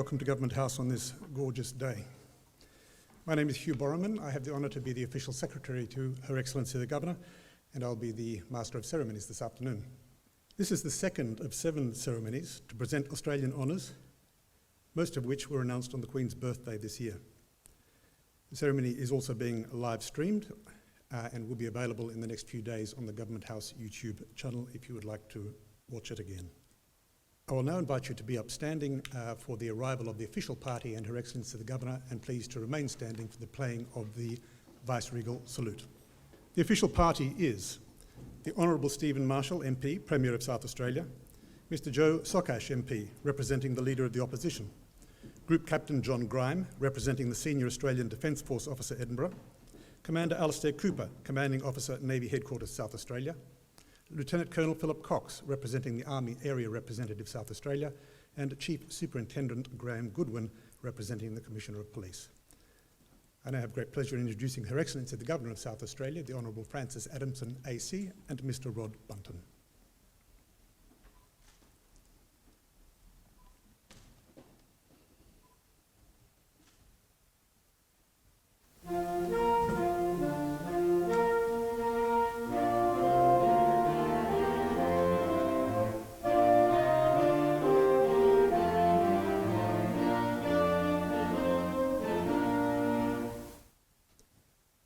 welcome to Government House on this gorgeous day. My name is Hugh Borroman. I have the honour to be the official secretary to Her Excellency the Governor, and I'll be the Master of Ceremonies this afternoon. This is the second of 7 ceremonies to present Australian honours, most of which were announced on the Queen's birthday this year. The ceremony is also being live streamed and will be available in the next few days on the Government House YouTube channel if you would like to watch it again. I will now invite you to be upstanding for the arrival of the official party and Her Excellency the Governor, and please to remain standing for the playing of the Vice-Regal Salute. The official party is the Honourable Stephen Marshall, MP, Premier of South Australia, Mr Joe Sokash, MP, representing the Leader of the Opposition, Group Captain John Grime, representing the Senior Australian Defence Force Officer, Edinburgh, Commander Alastair Cooper, Commanding Officer, Navy Headquarters, South Australia, Lieutenant Colonel Philip Cox, representing the Army Area Representative, South Australia, and Chief Superintendent Graham Goodwin, representing the Commissioner of Police. I now have great pleasure in introducing Her Excellency the Governor of South Australia, the Honourable Francis Adamson, AC, and Mr Rod Bunton.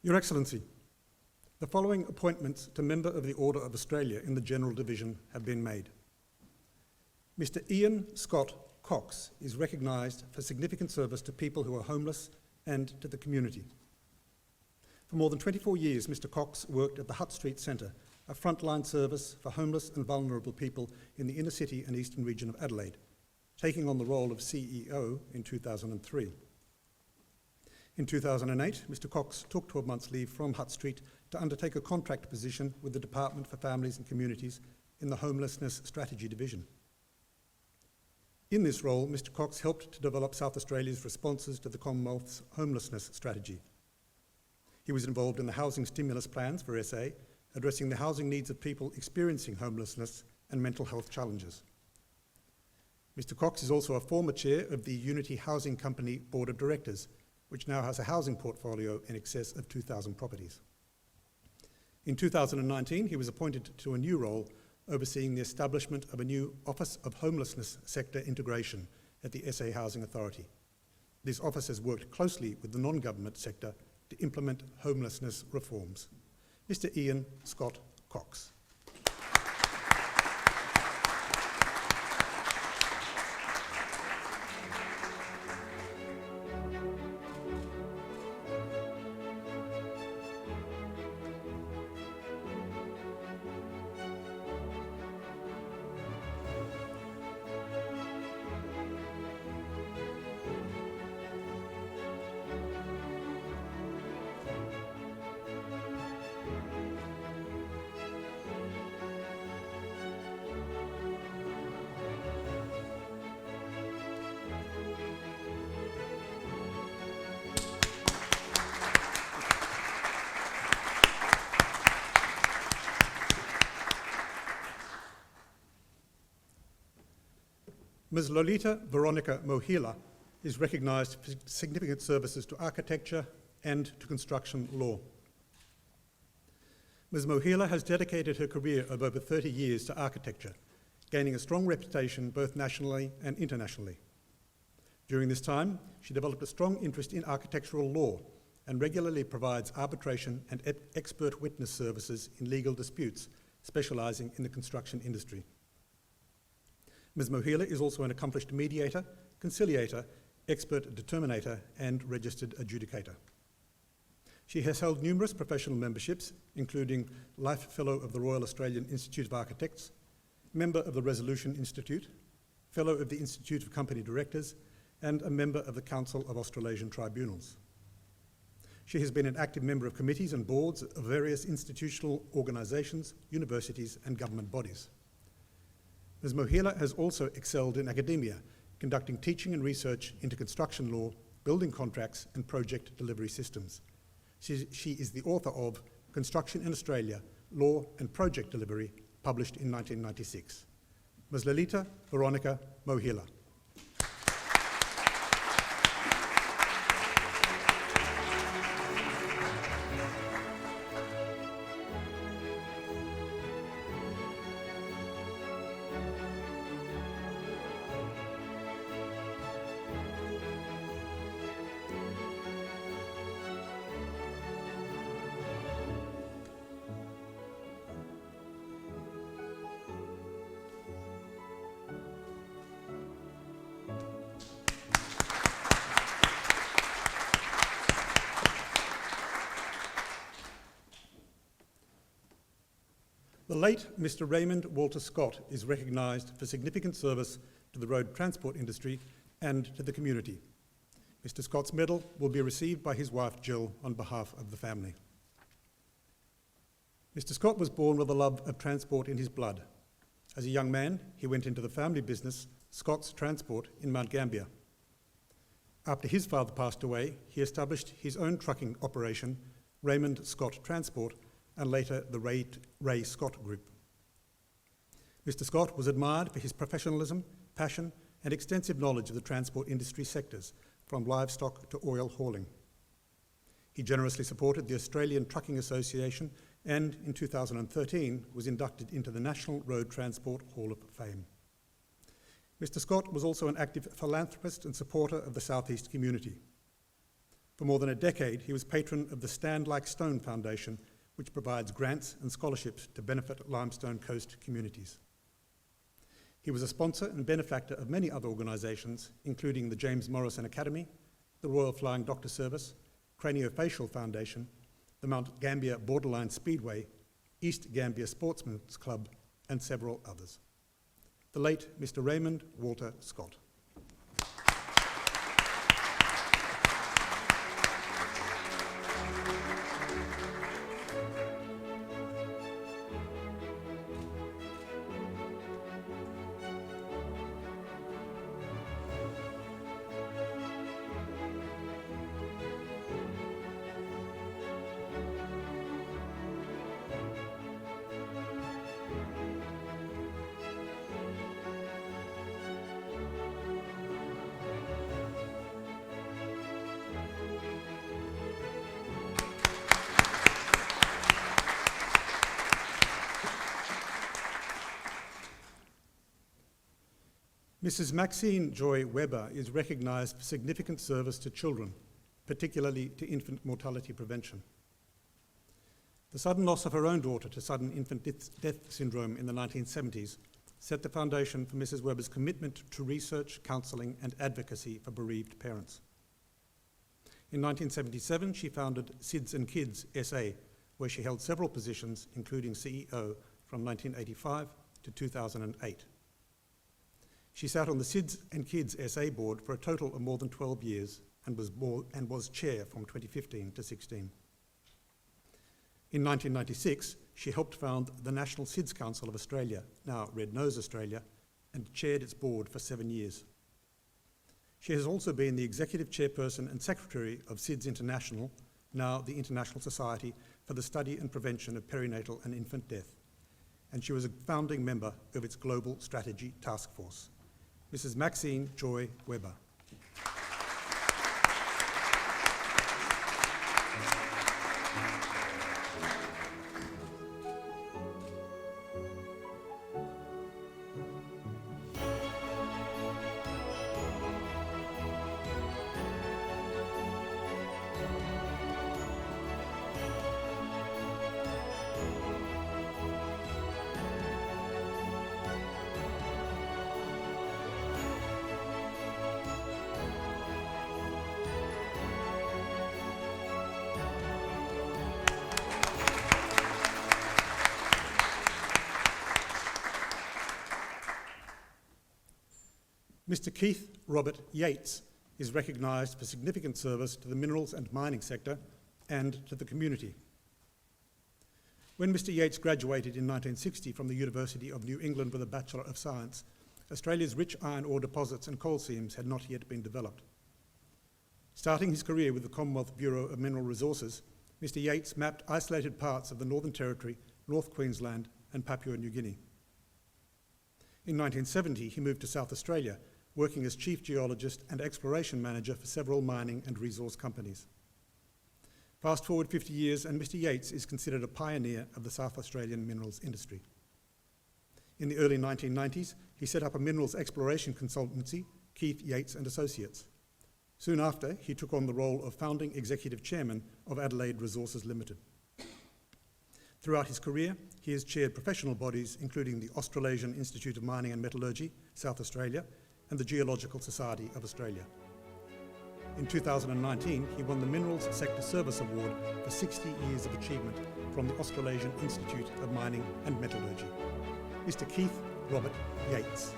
Your Excellency, the following appointments to Member of the Order of Australia in the General Division have been made. Mr Ian Scott Cox is recognised for significant service to people who are homeless and to the community. For more than 24 years, Mr Cox worked at the Hutt Street Centre, a frontline service for homeless and vulnerable people in the inner city and eastern region of Adelaide, taking on the role of CEO in 2003. In 2008, Mr Cox took 12 months' leave from Hutt Street to undertake a contract position with the Department for Families and Communities in the Homelessness Strategy Division. In this role, Mr Cox helped to develop South Australia's responses to the Commonwealth's homelessness strategy. He was involved in the housing stimulus plans for SA, addressing the housing needs of people experiencing homelessness and mental health challenges. Mr Cox is also a former chair of the Unity Housing Company Board of Directors, which now has a housing portfolio in excess of 2,000 properties. In 2019, he was appointed to a new role overseeing the establishment of a new Office of Homelessness Sector Integration at the SA Housing Authority. This office has worked closely with the non-government sector to implement homelessness reforms. Mr Ian Scott Cox. Ms Lolita Veronica Mohilla is recognised for significant services to architecture and to construction law. Ms Mohilla has dedicated her career of over 30 years to architecture, gaining a strong reputation both nationally and internationally. During this time, she developed a strong interest in architectural law and regularly provides arbitration and expert witness services in legal disputes, specialising in the construction industry. Ms Mohilla is also an accomplished mediator, conciliator, expert determinator, and registered adjudicator. She has held numerous professional memberships, including Life Fellow of the Royal Australian Institute of Architects, member of the Resolution Institute, Fellow of the Institute of Company Directors, and a member of the Council of Australasian Tribunals. She has been an active member of committees and boards of various institutional organisations, universities, and government bodies. Ms Mohilla has also excelled in academia, conducting teaching and research into construction law, building contracts, and project delivery systems. She is the author of Construction in Australia, Law and Project Delivery, published in 1996. Ms Lolita Veronica Mohilla. The late Mr. Raymond Walter Scott is recognised for significant service to the road transport industry and to the community. Mr. Scott's medal will be received by his wife Jill on behalf of the family. Mr. Scott was born with a love of transport in his blood. As a young man, he went into the family business, Scott's Transport, in Mount Gambier. After his father passed away, he established his own trucking operation, Raymond Scott Transport, and later the Ray Scott Group. Mr. Scott was admired for his professionalism, passion, and extensive knowledge of the transport industry sectors, from livestock to oil hauling. He generously supported the Australian Trucking Association and in 2013 was inducted into the National Road Transport Hall of Fame. Mr. Scott was also an active philanthropist and supporter of the Southeast community. For more than a decade, he was patron of the Stand Like Stone Foundation, which provides grants and scholarships to benefit Limestone Coast communities. He was a sponsor and benefactor of many other organisations, including the James Morrison Academy, the Royal Flying Doctor Service, Craniofacial Foundation, the Mount Gambier Borderline Speedway, East Gambier Sportsmen's Club, and several others. The late Mr. Raymond Walter Scott. Mrs. Maxine Joy Webber is recognised for significant service to children, particularly to infant mortality prevention. The sudden loss of her own daughter to sudden infant death syndrome in the 1970s set the foundation for Mrs. Webber's commitment to research, counselling and advocacy for bereaved parents. In 1977, she founded SIDS and Kids SA, where she held several positions, including CEO, from 1985 to 2008. She sat on the SIDS and Kids SA board for a total of more than 12 years and was chair from 2015 to 16. In 1996, she helped found the National SIDS Council of Australia, now Red Nose Australia, and chaired its board for 7 years. She has also been the executive chairperson and secretary of SIDS International, now the International Society for the Study and Prevention of Perinatal and Infant Death, and she was a founding member of its Global Strategy Task Force. Mrs. Maxine Joy Webber. Mr. Keith Robert Yates is recognised for significant service to the minerals and mining sector and to the community. When Mr. Yates graduated in 1960 from the University of New England with a Bachelor of Science, Australia's rich iron ore deposits and coal seams had not yet been developed. Starting his career with the Commonwealth Bureau of Mineral Resources, Mr. Yates mapped isolated parts of the Northern Territory, North Queensland and Papua New Guinea. In 1970, he moved to South Australia, working as Chief Geologist and Exploration Manager for several mining and resource companies. Fast forward 50 years and Mr. Yates is considered a pioneer of the South Australian minerals industry. In the early 1990s, he set up a minerals exploration consultancy, Keith Yates and Associates. Soon after, he took on the role of founding executive chairman of Adelaide Resources Limited. Throughout his career, he has chaired professional bodies including the Australasian Institute of Mining and Metallurgy, South Australia, and the Geological Society of Australia. In 2019, he won the Minerals Sector Service Award for 60 years of achievement from the Australasian Institute of Mining and Metallurgy, Mr. Keith Robert Yates.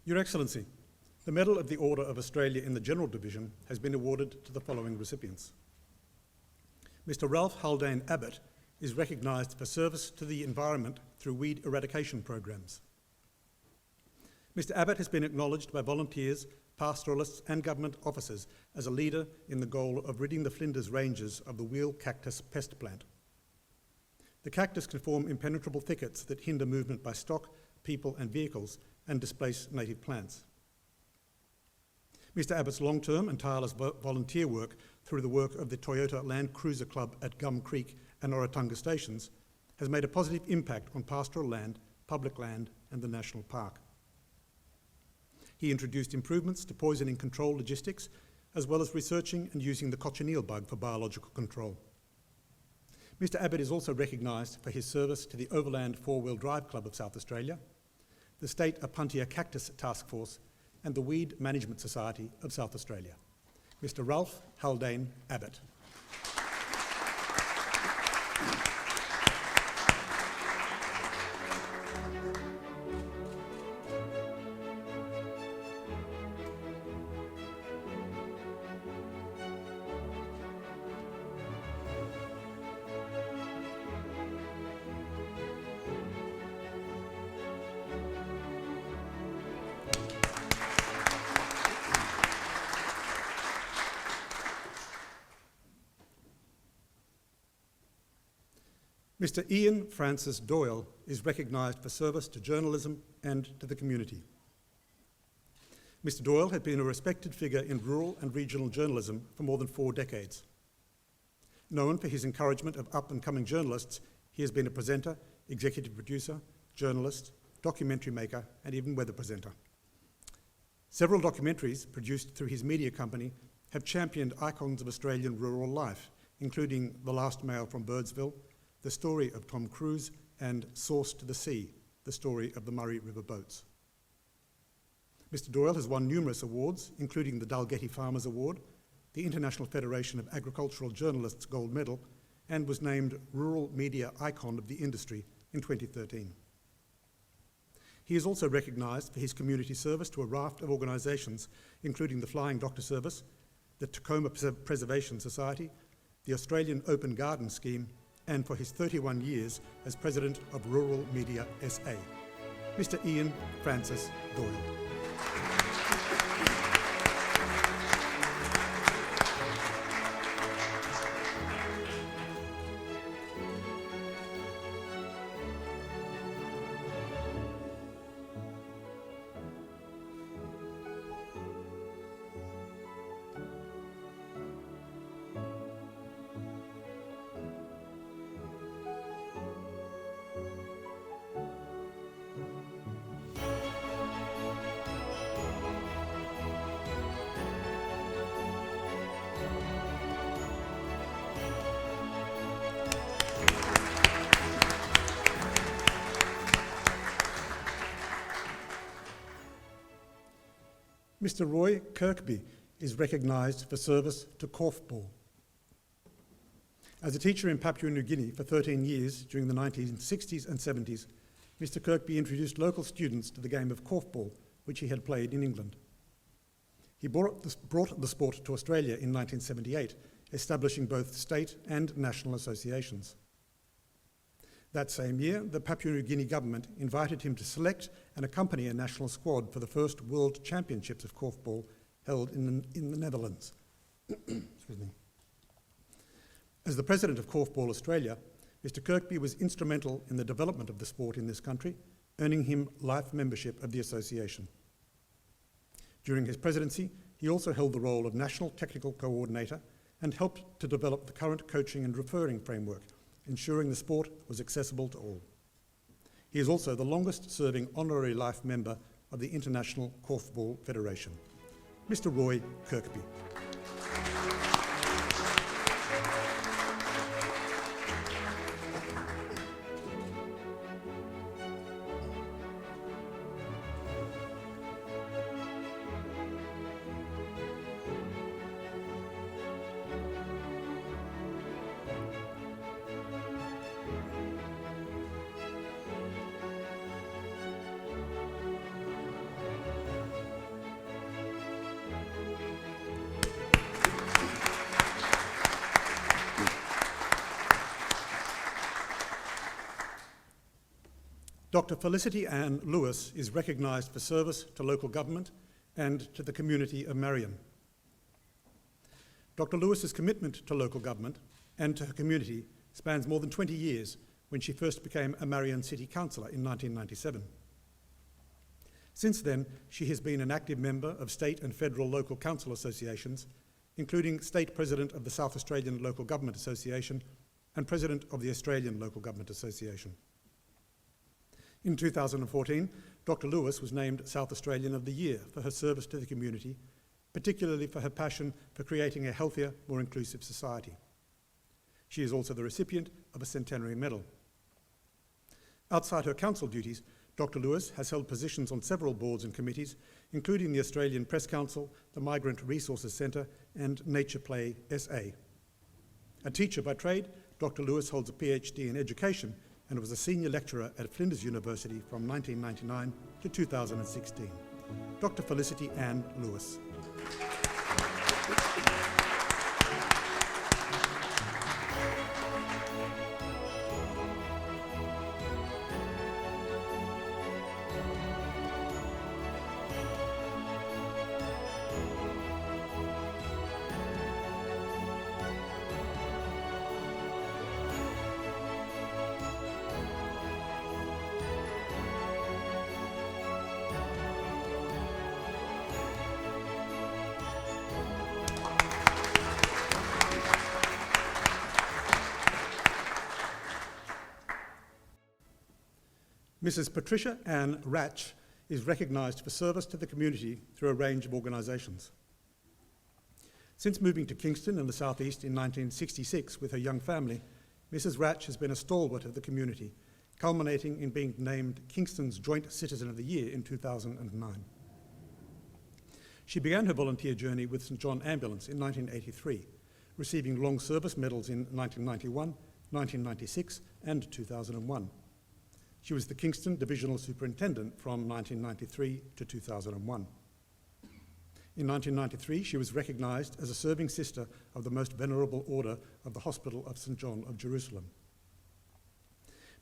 Your Excellency, the Medal of the Order of Australia in the General Division has been awarded to the following recipients. Mr. Ralph Haldane Abbott is recognised for service to the environment through weed eradication programs. Mr. Abbott has been acknowledged by volunteers, pastoralists and government officers as a leader in the goal of ridding the Flinders Ranges of the wheel cactus pest plant. The cactus can form impenetrable thickets that hinder movement by stock, people and vehicles and displace native plants. Mr. Abbott's long-term and tireless volunteer work through the work of the Toyota Land Cruiser Club at Gum Creek and Orotunga stations has made a positive impact on pastoral land, public land and the national park. He introduced improvements to poisoning control logistics, as well as researching and using the cochineal bug for biological control. Mr. Abbott is also recognised for his service to the Overland Four-Wheel Drive Club of South Australia, the State Apuntia Cactus Task Force and the Weed Management Society of South Australia. Mr. Ralph Haldane Abbott. Mr. Ian Francis Doyle is recognised for service to journalism and to the community. Mr. Doyle had been a respected figure in rural and regional journalism for more than 4 decades. Known for his encouragement of up-and-coming journalists, he has been a presenter, executive producer, journalist, documentary maker, and even weather presenter. Several documentaries produced through his media company have championed icons of Australian rural life, including The Last Mail from Birdsville, The Story of Tom Cruise, and Source to the Sea, the story of the Murray River boats. Mr. Doyle has won numerous awards, including the Dalgety Farmers Award, the International Federation of Agricultural Journalists Gold Medal, and was named Rural Media Icon of the Industry in 2013. He is also recognised for his community service to a raft of organisations, including the Flying Doctor Service, the Tacoma Preservation Society, the Australian Open Garden Scheme, and for his 31 years as President of Rural Media SA. Mr. Ian Francis Doyle. Mr. Roy Kirkby is recognised for service to korfball. As a teacher in Papua New Guinea for 13 years during the 1960s and 70s, Mr. Kirkby introduced local students to the game of korfball, which he had played in England. He brought the sport to Australia in 1978, establishing both state and national associations. That same year, the Papua New Guinea government invited him to select and accompany a national squad for the first World Championships of korfball held in the Netherlands. Excuse me. As the president of Korfball Australia, Mr. Kirkby was instrumental in the development of the sport in this country, earning him life membership of the association. During his presidency, he also held the role of National Technical Coordinator and helped to develop the current coaching and referring framework, ensuring the sport was accessible to all. He is also the longest-serving honorary life member of the International Korfball Federation. Mr. Roy Kirkby. Dr. Felicity Ann Lewis is recognised for service to local government and to the community of Marion. Dr. Lewis's commitment to local government and to her community spans more than 20 years, when she first became a Marion City Councillor in 1997. Since then, she has been an active member of state and federal local council associations, including State President of the South Australian Local Government Association and President of the Australian Local Government Association. In 2014, Dr. Lewis was named South Australian of the Year for her service to the community, particularly for her passion for creating a healthier, more inclusive society. She is also the recipient of a Centenary Medal. Outside her council duties, Dr. Lewis has held positions on several boards and committees, including the Australian Press Council, the Migrant Resources Centre, and Nature Play SA. A teacher by trade, Dr. Lewis holds a PhD in education and was a senior lecturer at Flinders University from 1999 to 2016. Dr. Felicity Ann Lewis. Mrs. Patricia Ann Ratch is recognised for service to the community through a range of organisations. Since moving to Kingston in the southeast in 1966 with her young family, Mrs. Ratch has been a stalwart of the community, culminating in being named Kingston's Joint Citizen of the Year in 2009. She began her volunteer journey with St John Ambulance in 1983, receiving long service medals in 1991, 1996 and 2001. She was the Kingston Divisional Superintendent from 1993 to 2001. In 1993, she was recognised as a serving sister of the Most Venerable Order of the Hospital of St John of Jerusalem.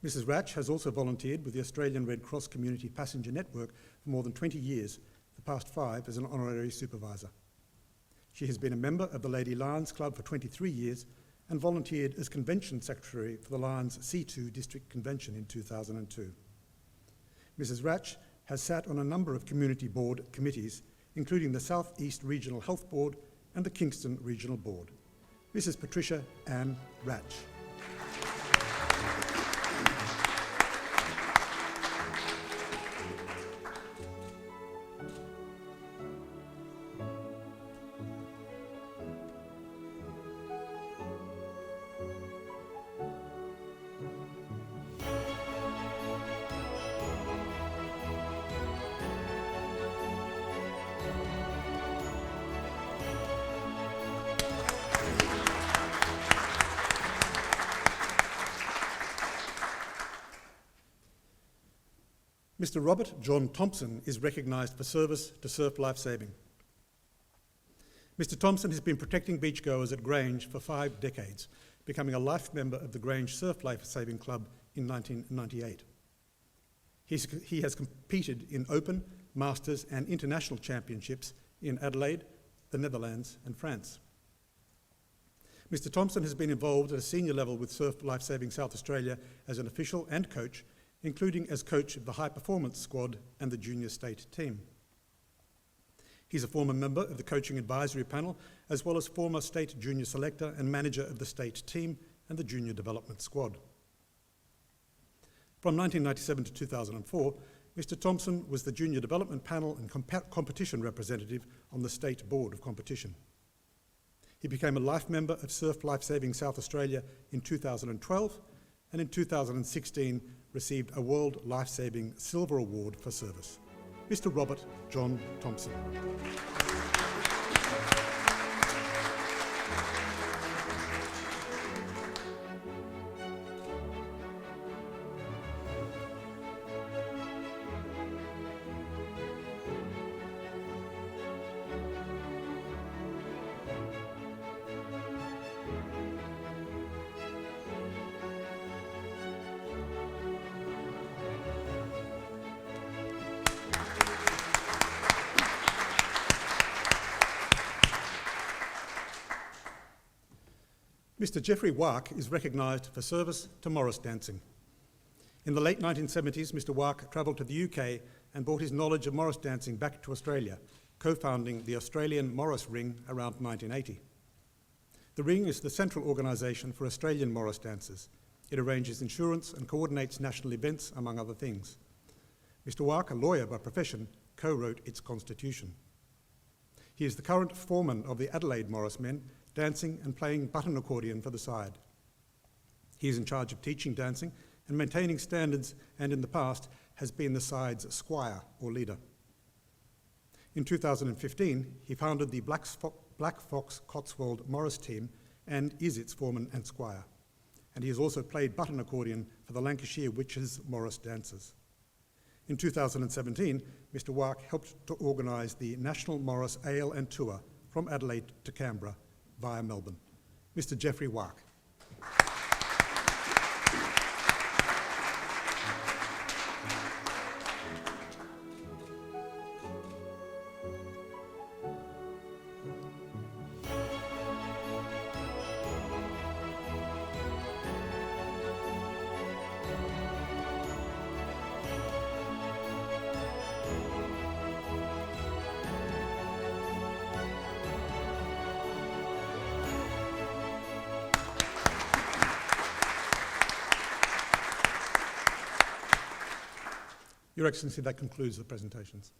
Mrs. Ratch has also volunteered with the Australian Red Cross Community Passenger Network for more than 20 years, the past 5 as an honorary supervisor. She has been a member of the Lady Lions Club for 23 years and volunteered as Convention Secretary for the Lions C2 District Convention in 2002. Mrs. Ratch has sat on a number of community board committees, including the South East Regional Health Board and the Kingston Regional Board. Mrs. Patricia Ann Ratch. Mr. Robert John Thompson is recognised for service to surf lifesaving. Mr. Thompson has been protecting beachgoers at Grange for 5 decades, becoming a life member of the Grange Surf Lifesaving Club in 1998. He has competed in Open, Masters and International Championships in Adelaide, the Netherlands and France. Mr. Thompson has been involved at a senior level with Surf Lifesaving South Australia as an official and coach, including as coach of the high performance squad and the junior state team. He's a former member of the Coaching Advisory Panel, as well as former State Junior Selector and Manager of the State Team and the Junior Development Squad. From 1997 to 2004, Mr. Thompson was the Junior Development Panel and Competition Representative on the State Board of Competition. He became a life member of Surf Lifesaving South Australia in 2012, and in 2016 received a World Lifesaving Silver Award for service. Mr. Robert John Thompson. Mr. Geoffrey Wark is recognised for service to Morris dancing. In the late 1970s, Mr. Wark travelled to the UK and brought his knowledge of Morris dancing back to Australia, co-founding the Australian Morris Ring around 1980. The Ring is the central organisation for Australian Morris dancers. It arranges insurance and coordinates national events, among other things. Mr. Wark, a lawyer by profession, co-wrote its constitution. He is the current foreman of the Adelaide Morris men, dancing and playing button accordion for the side. He is in charge of teaching dancing and maintaining standards, and in the past has been the side's squire or leader. In 2015, he founded the Black Fox Cotswold Morris team and is its foreman and squire. And he has also played button accordion for the Lancashire Witches Morris dancers. In 2017, Mr. Wark helped to organise the National Morris Ale and Tour from Adelaide to Canberra via Melbourne. Mr. Geoffrey Wark. Your Excellency, that concludes the presentations.